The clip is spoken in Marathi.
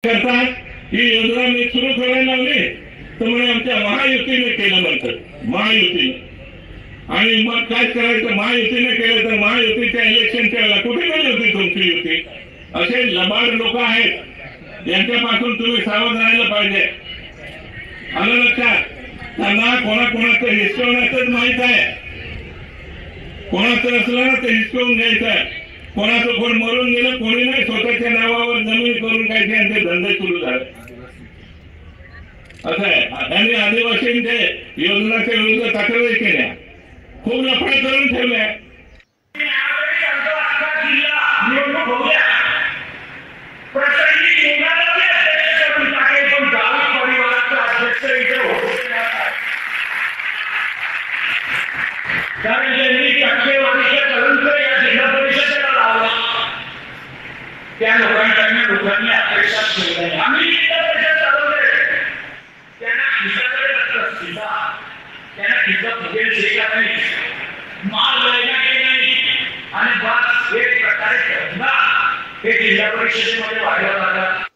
करतात ही योजना मी सुरू करायला लावली तर म्हणे आमच्या महायुतीने केलं म्हणतात महायुतीने। आणि मग काय करायचं, महायुतीने केलं तर महायुतीच्या इलेक्शनच्या वेळेला कुठे गेली होती तुमची युती? असे लबाड लोक आहेत, यांच्यापासून तुम्ही सावध राहायला पाहिजे। आलं लक्षात? त्यांना कोणाकोणाचं हिसकवण्याचंच माहित आहे, कोणाचं असलं ना ते हिसकवून घ्यायचं। कोणाचं कोण मरून गेलं कोणी नाही, स्वतःच्या नावावर जमीन करून काय त्यांचे धंदे सुरू झाले। असं आहे, त्यांनी आदिवासींचे योजनाच्या विरुद्ध तक्रारी केल्या, खूप लफडे करून ठेवले। कारण ज्यांनी टक्केवारीच्या कलंकर या जिल्हा परिषदेला लावला त्या लोकांनी अपेक्षा ठेवल्या। आम्ही जिल्हा परिषद चालवले, त्यांना खिशाकडे त्यांना खिसा फुगेल से का नाही, माल लायला की नाही, आणि बस एक प्रकारे धंदा हे जिल्हा परिषदेमध्ये वाढला जातात।